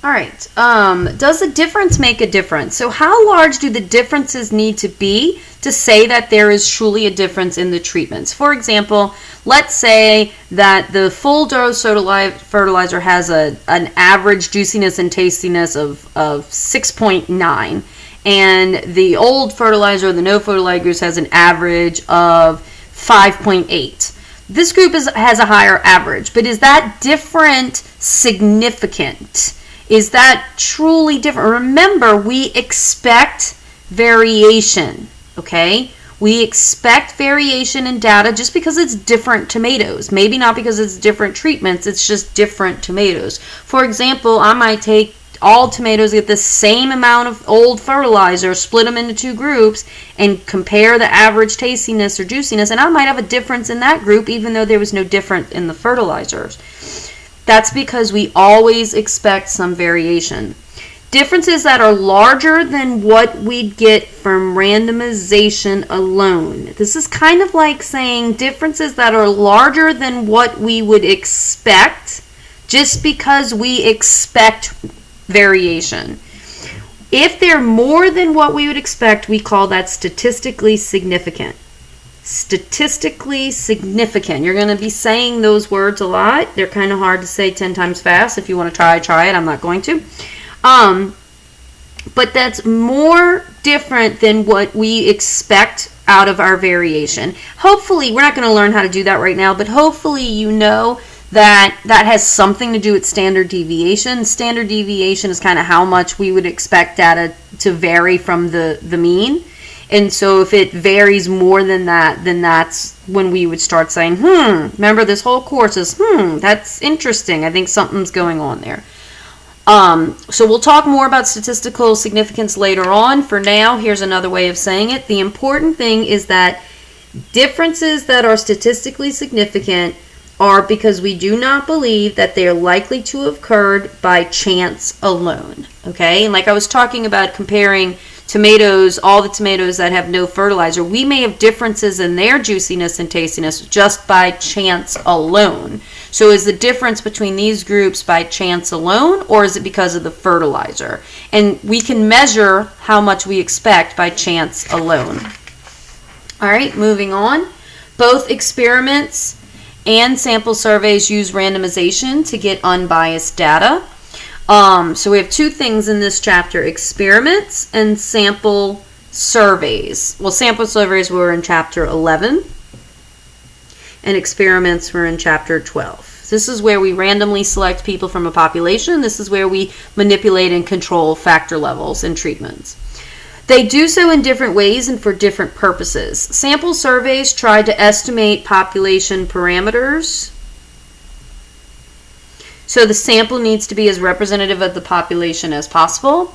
All right. Does a difference make a difference? So how large do the differences need to be to say that there is truly a difference in the treatments? For example, let's say that the full dose fertilizer has an average juiciness and tastiness of 6.9, and the old fertilizer, the no fertilizers, has an average of 5.8. This group has a higher average, but is that different significant? Is that truly different? Remember, we expect variation, okay? We expect variation in data just because it's different tomatoes. Maybe not because it's different treatments, it's just different tomatoes. For example, I might take all tomatoes, get the same amount of old fertilizer, split them into two groups, and compare the average tastiness or juiciness, and I might have a difference in that group even though there was no difference in the fertilizers. That's because we always expect some variation. Differences that are larger than what we'd get from randomization alone. This is kind of like saying differences that are larger than what we would expect just because we expect variation. If they're more than what we would expect, we call that statistically significant. Statistically significant. You're going to be saying those words a lot. They're kind of hard to say 10 times fast. If you want to try it. I'm not going to. But that's more different than what we expect out of our variation. Hopefully, we're not going to learn how to do that right now, but hopefully you know that has something to do with standard deviation. Standard deviation is kind of how much we would expect data to vary from the mean. And so if it varies more than that, then that's when we would start saying, remember this whole course is, that's interesting. I think something's going on there. So we'll talk more about statistical significance later on. For now, here's another way of saying it. The important thing is that differences that are statistically significant are because we do not believe that they are likely to have occurred by chance alone. Okay? And like I was talking about comparing tomatoes, all the tomatoes that have no fertilizer, we may have differences in their juiciness and tastiness just by chance alone. So is the difference between these groups by chance alone, or is it because of the fertilizer? And we can measure how much we expect by chance alone. All right, moving on. Both experiments and sample surveys use randomization to get unbiased data. So we have two things in this chapter, experiments and sample surveys. Well, sample surveys were in chapter 11, and experiments were in chapter 12. This is where we randomly select people from a population. This is where we manipulate and control factor levels and treatments. They do so in different ways and for different purposes. Sample surveys try to estimate population parameters. So the sample needs to be as representative of the population as possible.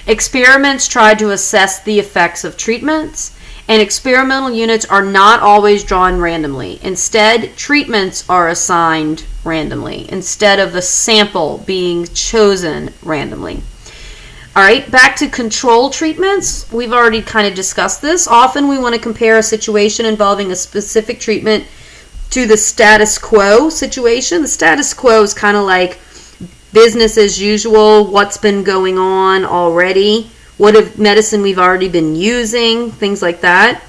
Experiments try to assess the effects of treatments, and experimental units are not always drawn randomly. Instead, treatments are assigned randomly instead of the sample being chosen randomly. All right, back to control treatments. We've already kind of discussed this. Often we want to compare a situation involving a specific treatment to the status quo situation. The status quo is kind of like business as usual, what's been going on already, what if medicine we've already been using, things like that.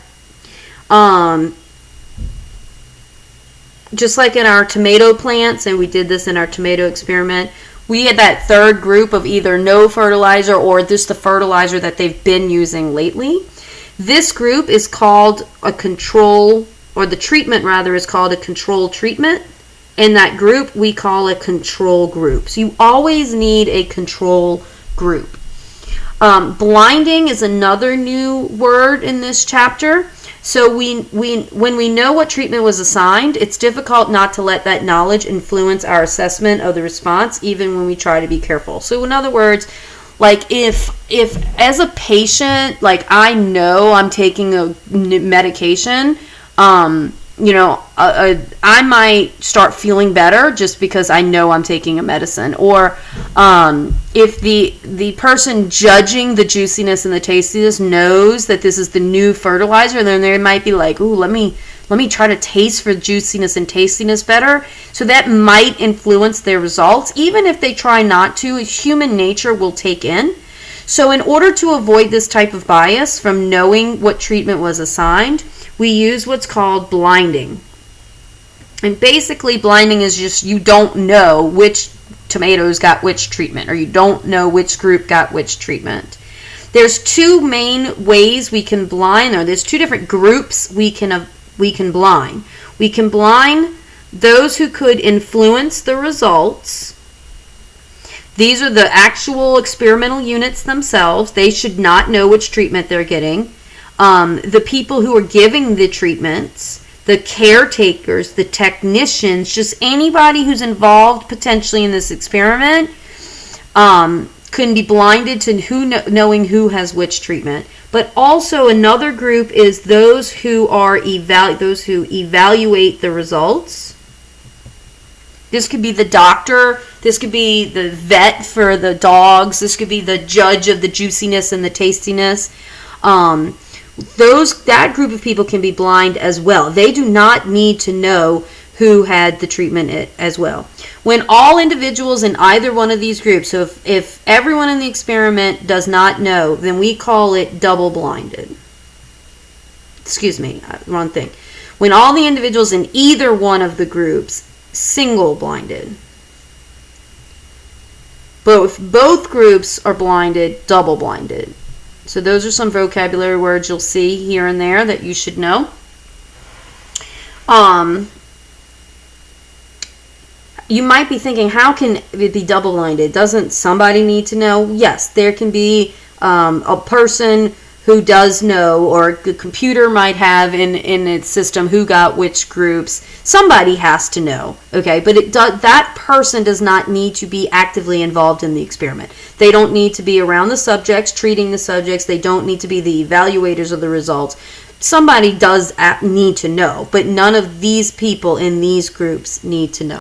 Just like in our tomato plants, and we did this in our tomato experiment, we had that third group of either no fertilizer or just the fertilizer that they've been using lately. This group is called a control, or the treatment rather is called a control treatment. In that group, we call a control group. So you always need a control group. Blinding is another new word in this chapter. So when we know what treatment was assigned, it's difficult not to let that knowledge influence our assessment of the response, even when we try to be careful. So in other words, like if as a patient, like I know I'm taking a medication, I might start feeling better just because I know I'm taking a medicine. Or if the person judging the juiciness and the tastiness knows that this is the new fertilizer, then they might be like, ooh, let me let me try to taste for juiciness and tastiness better. So that might influence their results. Even if they try not to, human nature will take in. So in order to avoid this type of bias from knowing what treatment was assigned, we use what's called blinding. And basically blinding is just you don't know which tomatoes got which treatment, or you don't know which group got which treatment. There's two main ways we can blind, or there's two different groups we can blind. We can blind those who could influence the results. These are the actual experimental units themselves. They should not know which treatment they're getting. The people who are giving the treatments, the caretakers, the technicians, just anybody who's involved potentially in this experiment can be blinded to knowing who has which treatment. But also another group is those who are evaluate the results. This could be the doctor, this could be the vet for the dogs, this could be the judge of the juiciness and the tastiness. That group of people can be blind as well. They do not need to know who had the treatment as well. When all individuals in either one of these groups, so if everyone in the experiment does not know, then we call it double-blinded. Excuse me, wrong thing. When all the individuals in either one of the groups, single-blinded. Both groups are blinded, double-blinded. So those are some vocabulary words you'll see here and there that you should know. You might be thinking, how can it be double-blinded? Doesn't somebody need to know? Yes, there can be a person who does know, or the computer might have in its system who got which groups. Somebody has to know, okay? But that person does not need to be actively involved in the experiment. They don't need to be around the subjects, treating the subjects. They don't need to be the evaluators of the results. Somebody does need to know, but none of these people in these groups need to know.